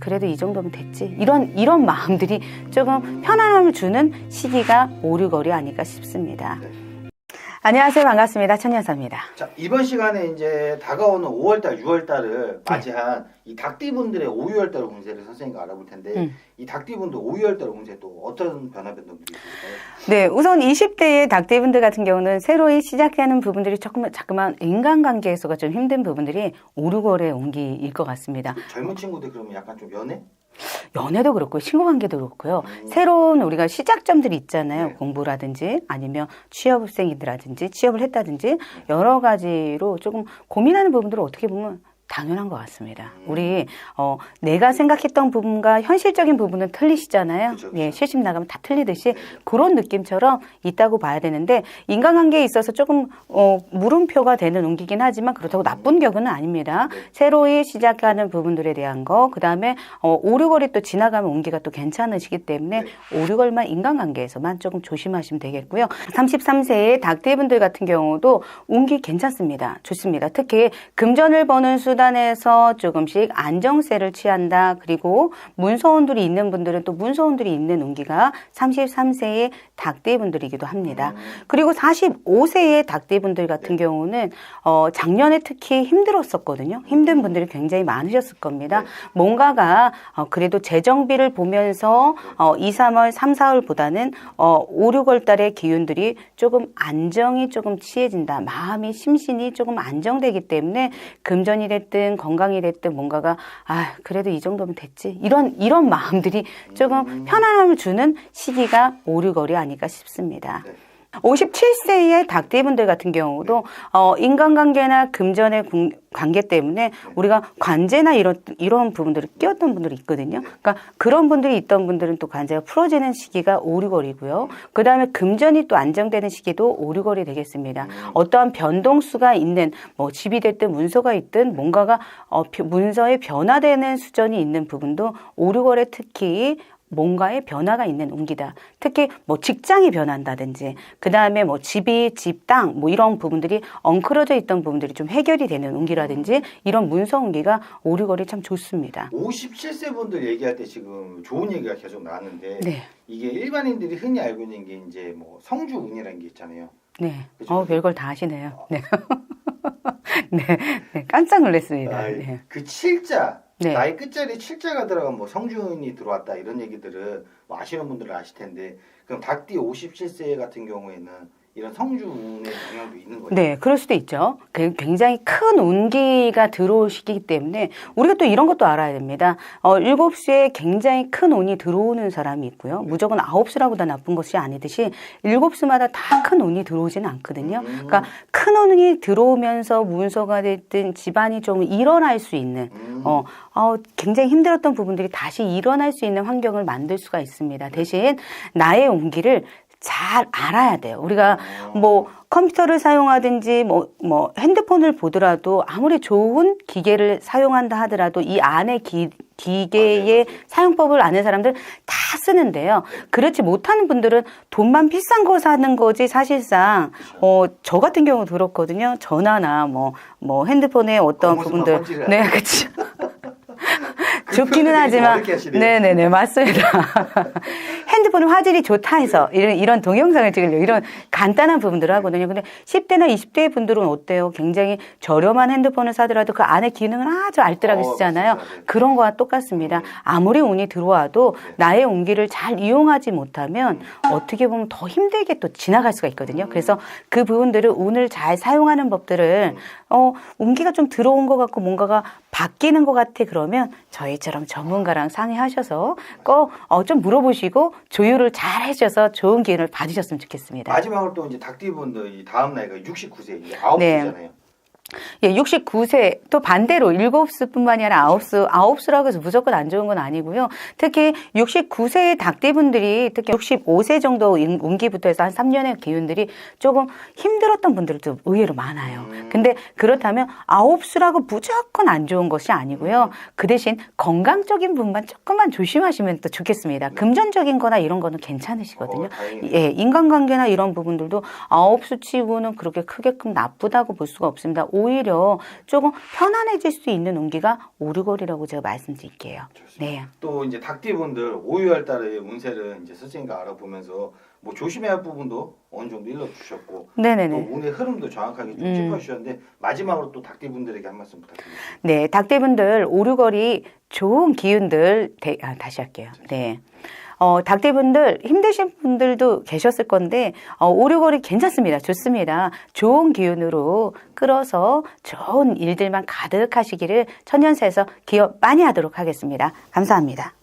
그래도 이 정도면 됐지. 이런 마음들이 조금 편안함을 주는 시기가 오류거리 아닐까 싶습니다. 네. 안녕하세요. 반갑습니다. 천연사입니다. 자, 이번 시간에 이제 다가오는 5월달, 6월달을 맞이한 이 닭띠분들의 5, 6월달 운세를 선생님과 알아볼 텐데 이 닭띠분들 5, 6월달 운세 또 어떤 변화 변동들이 있을까요? 네, 우선 20대의 닭띠분들 같은 경우는 새로이 시작하는 부분들이 자꾸만 인간관계에서가 좀 힘든 부분들이 오류거래 온기일 것 같습니다. 젊은 친구들 그러면 약간 좀 연애? 연애도 그렇고 친구관계도 그렇고요. 새로운 우리가 시작점들이 있잖아요. 네. 공부라든지 아니면 취업생이라든지 취업을 했다든지 여러 가지로 조금 고민하는 부분들을 어떻게 보면 당연한 것 같습니다. 우리 내가 생각했던 부분과 현실적인 부분은 틀리시잖아요. 그쵸. 예, 실습 나가면 다 틀리듯이 그런 느낌처럼 있다고 봐야 되는데 인간관계에 있어서 조금 물음표가 되는 운기긴 하지만 그렇다고 나쁜 격은 아닙니다. 새로이 시작하는 부분들에 대한 거, 그 다음에 오류걸이 또 지나가면 운기가 또 괜찮으시기 때문에 오류걸만 인간관계에서만 조금 조심하시면 되겠고요. 33세의 닭띠분들 같은 경우도 운기 괜찮습니다. 좋습니다. 특히 금전을 버는 수단에서 조금씩 안정세를 취한다. 그리고 문서운들이 있는 분들은 또 문서운들이 있는 운기가 33세의 닭띠분들이기도 합니다. 그리고 45세의 닭띠분들 같은 경우는 작년에 특히 힘들었었거든요. 힘든 분들이 굉장히 많으셨을 겁니다. 뭔가가 그래도 재정비를 보면서 2, 3월, 3, 4월보다는 5, 6월 달의 기운들이 조금 안정이 조금 취해진다. 마음이 심신이 조금 안정되기 때문에 금전이 됐든 건강이 됐든 뭔가가 그래도 이 정도면 됐지. 이런 마음들이 조금 편안함을 주는 시기가 오류거리 아닐까 싶습니다. 57세의 닭띠분들 같은 경우도 인간관계나 금전의 관계 때문에 우리가 관제나 이런 부분들을 끼었던 분들이 있거든요. 그러니까 그런 분들이 있던 분들은 또 관제가 풀어지는 시기가 오류거리고요. 그 다음에 금전이 또 안정되는 시기도 오류거리 되겠습니다. 어떠한 변동수가 있는 집이 됐든 문서가 있든 뭔가가 문서에 변화되는 수준이 있는 부분도 오류거래 특히 뭔가의 변화가 있는 운기다. 특히 직장이 변한다든지, 그 다음에 집, 땅, 이런 부분들이 엉클어져 있던 부분들이 좀 해결이 되는 운기라든지, 이런 문서 운기가 오류거리 참 좋습니다. 57세 분들 얘기할 때 지금 좋은 얘기가 계속 나왔는데, 네. 이게 일반인들이 흔히 알고 있는 게 이제 성주 운이라는 게 있잖아요. 네. 그죠? 별걸 다 아시네요. 네. 네. 깜짝 놀랐습니다. 네. 그 7자, 네. 나의 끝자리에 7자가 들어간 성주운이 들어왔다 이런 얘기들은 아시는 분들은 아실 텐데, 그럼 닭띠 57세 같은 경우에는 이런 성주운의 영향도 있는 거예요? 네, 그럴 수도 있죠. 굉장히 큰 운기가 들어오시기 때문에 우리가 또 이런 것도 알아야 됩니다. 7시에 굉장히 큰 운이 들어오는 사람이 있고요. 무조건 9시라고 다 나쁜 것이 아니듯이 7시마다 다 큰 운이 들어오지는 않거든요. 그러니까 큰 운이 들어오면서 문서가 됐든 집안이 좀 일어날 수 있는 굉장히 힘들었던 부분들이 다시 일어날 수 있는 환경을 만들 수가 있습니다. 대신 나의 운기를 잘 알아야 돼요. 우리가 컴퓨터를 사용하든지 핸드폰을 보더라도 아무리 좋은 기계를 사용한다 하더라도 이 안에 기계의 사용법을 아는 사람들 다 쓰는데요. 그렇지 못하는 분들은 돈만 비싼 거 사는 거지 사실상 저 같은 경우 그렇거든요. 전화나 핸드폰의 어떤 부분들 네, 그렇죠. 좋기는 하지만 네네네 맞습니다. 핸드폰 화질이 좋다 해서 이런 동영상을 찍으려고 이런 간단한 부분들을 하거든요. 근데 10대나 20대 분들은 어때요? 굉장히 저렴한 핸드폰을 사더라도 그 안에 기능을 아주 알뜰하게 쓰잖아요. 그런 거와 똑같습니다. 아무리 운이 들어와도 나의 운기를 잘 이용하지 못하면 어떻게 보면 더 힘들게 또 지나갈 수가 있거든요. 그래서 그 부분들을 운을 잘 사용하는 법들을 운기가 좀 들어온 것 같고 뭔가가 바뀌는 것 같아 그러면 저희처럼 전문가랑 상의하셔서 꼭 좀 물어보시고 조율을 잘 해주셔서 좋은 기운을 받으셨으면 좋겠습니다. 마지막으로 또 이제 닭띠분들 다음 나이가 69세, 이제 9세잖아요. 예, 69세 또 반대로 7수뿐만이 아니라 9수라고 해서 무조건 안 좋은 건 아니고요. 특히 69세의 닭띠분들이 특히 65세 정도 운기부터 해서 한 3년의 기운들이 조금 힘들었던 분들도 의외로 많아요. 근데 그렇다면 9수라고 무조건 안 좋은 것이 아니고요. 그 대신 건강적인 부분만 조금만 조심하시면 또 좋겠습니다. 금전적인 거나 이런 거는 괜찮으시거든요. 예, 인간관계나 이런 부분들도 9수 치고는 그렇게 크게끔 나쁘다고 볼 수가 없습니다. 오히려 조금 편안해질 수 있는 운기가 오르골이라고 제가 말씀드릴게요. 네. 또 이제 닭띠분들 5, 6월 달의 운세를 이제 선생님과 알아보면서 뭐 조심해야 할 부분도 어느 정도 일러주셨고 또 네네네. 운의 흐름도 정확하게 좀 짚어주셨는데 마지막으로 또 닭띠분들에게 한 말씀 부탁드립니다. 네, 닭띠분들 오르골이 좋은 기운들 다시 할게요. 네. 닭띠분들 힘드신 분들도 계셨을 건데 오르골이 괜찮습니다. 좋습니다. 좋은 기운으로 끌어서 좋은 일들만 가득하시기를 천년새에서 기원 많이 하도록 하겠습니다. 감사합니다.